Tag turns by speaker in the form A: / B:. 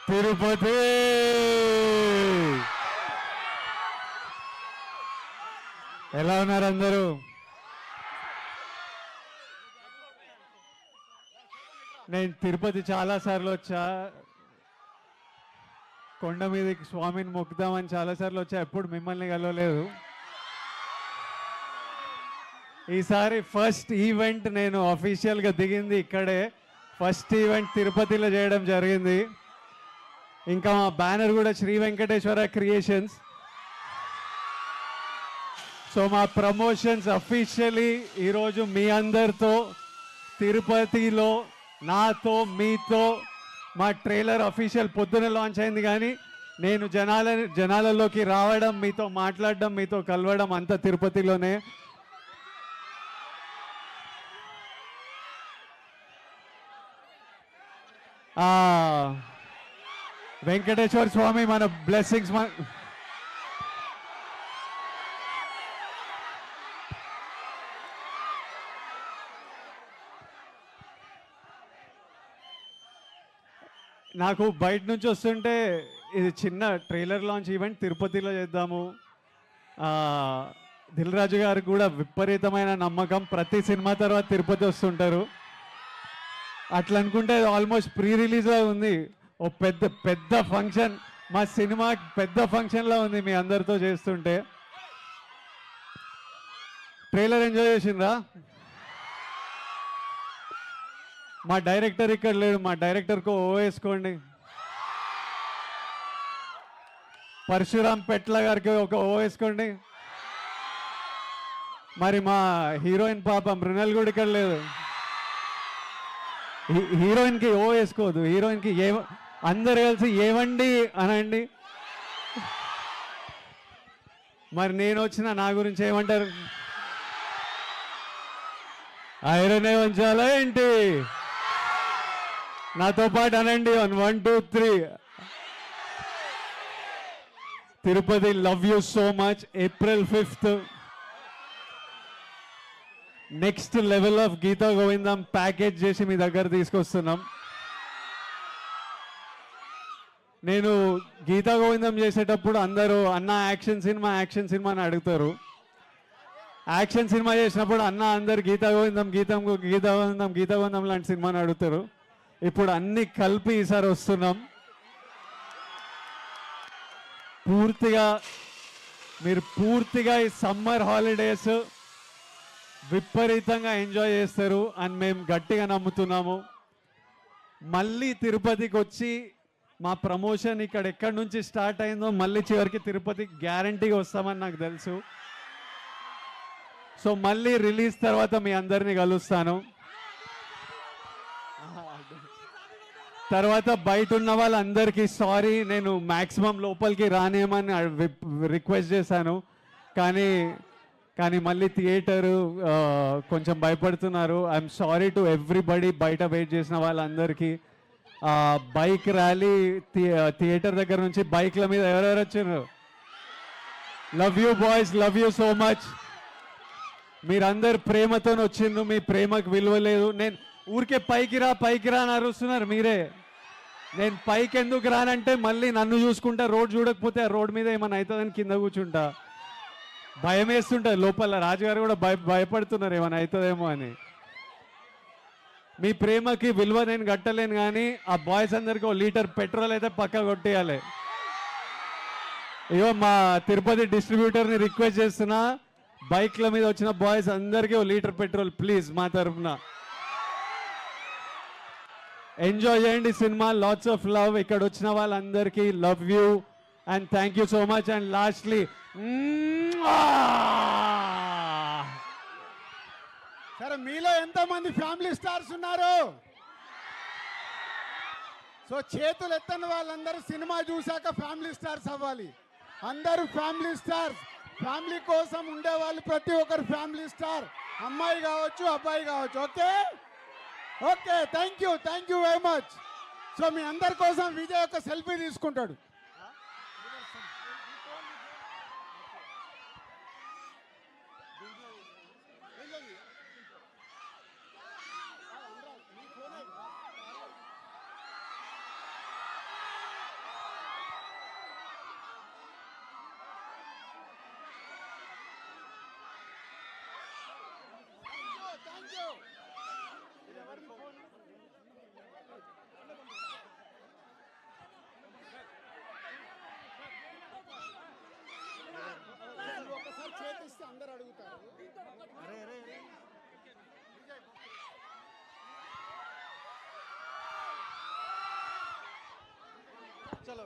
A: తిరుపతి. ఎలా ఉన్నారు అందరూ? నేను తిరుపతి చాలాసార్లు వచ్చా. కొండ మీదకి స్వామిని మొక్కుదామని చాలాసార్లు వచ్చా, ఎప్పుడు మిమ్మల్ని కలవలేదు. ఈసారి ఫస్ట్ ఈవెంట్ నేను అఫీషియల్గా దిగింది ఇక్కడే. ఫస్ట్ ఈవెంట్ తిరుపతిలో చేయడం జరిగింది. ఇంకా మా బ్యానర్ కూడా శ్రీ వెంకటేశ్వర క్రియేషన్స్. సో మా ప్రమోషన్స్ అఫీషియలీ ఈరోజు మీ అందరితో తిరుపతిలో నాతో మీతో. మా ట్రైలర్ అఫీషియల్ పొద్దున లాంచ్ అయింది, కానీ నేను జనాలలోకి రావడం, మీతో మాట్లాడడం, మీతో కలవడం అంతా తిరుపతిలోనే. వెంకటేశ్వర స్వామి మన బ్లెస్సింగ్స్ నాకు బయట నుంచి వస్తుంటే ఇది చిన్న ట్రైలర్ లాంచ్ ఈవెంట్ తిరుపతిలో చేద్దాము. దిల్ రాజు గారికి కూడా విపరీతమైన నమ్మకం, ప్రతి సినిమా తర్వాత తిరుపతి వస్తుంటారు. అట్లా అనుకుంటే ఆల్మోస్ట్ ప్రీ రిలీజ్లో ఉంది. ఓ పెద్ద పెద్ద ఫంక్షన్, మా సినిమా పెద్ద ఫంక్షన్లో ఉంది మీ అందరితో చేస్తుంటే. ట్రైలర్ ఎంజాయ్ చేసిండ్రా? మా డైరెక్టర్ ఇక్కడ లేడు, మా డైరెక్టర్కు ఓ వేసుకోండి. పరశురామ్ పెట్ల గారికి ఒక ఓ వేసుకోండి. మరి మా హీరోయిన్ పాప మృణల్ కూడా ఇక్కడ లేదు. హీరోయిన్కి ఓ వేసుకోవద్దు, హీరోయిన్కి అందరు కలిసి ఏమండి అనండి. మరి నేను వచ్చిన నా గురించి ఏమంటారు? ఐరనే ఉంచాలా ఏంటి? నాతో పాటు అనండి, 1 1 2 3. Tirupati, love you so much. April 5th next level of Geetha Govindam package చేసి మీ దగ్గర తీసుకొస్తున్నాం. నేను గీతా గోవిందం చేసేటప్పుడు అందరూ అన్న యాక్షన్ సినిమా అని అడుగుతారు. యాక్షన్ సినిమా చేసినప్పుడు అన్న అందరు గీతా గోవిందం లాంటి సినిమాని అడుగుతారు. ఇప్పుడు అన్ని కలిపి ఈసారి వస్తున్నాం. మీరు పూర్తిగా ఈ సమ్మర్ హాలిడేస్ విపరీతంగా ఎంజాయ్ చేస్తారు అని మేము గట్టిగా నమ్ముతున్నాము. మళ్ళీ తిరుపతికి వచ్చి మా ప్రమోషన్ ఇక్కడ ఎక్కడి నుంచి స్టార్ట్ అయిందో మళ్ళీ చివరికి తిరుపతి గ్యారంటీగా వస్తామని నాకు తెలుసు. సో మళ్ళీ రిలీజ్ తర్వాత మీ అందరినీ కలుస్తాను. తర్వాత బయట ఉన్న వాళ్ళందరికీ సారీ, నేను మ్యాక్సిమం లోపలికి రానేమని రిక్వెస్ట్ చేశాను, కానీ మళ్ళీ థియేటరు కొంచెం భయపడుతున్నారు. ఐఎమ్ సారీ టు ఎవ్రీబడి, బయట వెయిట్ చేసిన వాళ్ళందరికీ. బైక్ ర్యాలీ థియేటర్ దగ్గర నుంచి బైక్ల మీద ఎవరెవరు వచ్చారు? Love you boys, love you so much. మీరందరు ప్రేమతో వచ్చిండ్రు, మీ ప్రేమకు విలువ లేదు. నేను ఊరికే పైకి రా అని అరుస్తున్నారు మీరే. నేను పైకి ఎందుకు రానంటే మళ్ళీ నన్ను చూసుకుంటా, రోడ్ చూడకపోతే ఆ రోడ్ మీద ఏమైనా అవుతుందని కింద కూర్చుంటా. భయం వేస్తుంటుంది లోపల. రాజుగారు కూడా భయపడుతున్నారు ఏమైనా అవుతుందేమో అని. మీ ప్రేమకి విలువ నేను కట్టలేను, కానీ ఆ బాయ్స్ అందరికీ 1 లీటర్ పెట్రోల్ అయితే పక్కా కొట్టేయాలి. ఇగో మా తిరుపతి డిస్ట్రిబ్యూటర్ని రిక్వెస్ట్ చేస్తున్నా, బైక్ల మీద వచ్చిన బాయ్స్ అందరికీ 1 లీటర్ పెట్రోల్ ప్లీజ్ మా తరఫున. ఎంజాయ్ చేయండి సినిమా. Lots of love. ఇక్కడ వచ్చిన వాళ్ళందరికీ love you and thank you so much. And lastly
B: సరే, మీలో ఎంతమంది ఫ్యామిలీ స్టార్స్ ఉన్నారు? సో చేతులు ఎత్తని వాళ్ళందరూ సినిమా చూశాక ఫ్యామిలీ స్టార్స్ అవ్వాలి. అందరూ ఫ్యామిలీ స్టార్స్. ఫ్యామిలీ కోసం ఉండేవాళ్ళు ప్రతి ఒక్కరు ఫ్యామిలీ స్టార్. అమ్మాయి కావచ్చు, అబ్బాయి కావచ్చు. Okay okay, thank you very much. So మీ అందరి కోసం విజయ్ ఒక సెల్ఫీ తీసుకుంటాడు.
C: చలో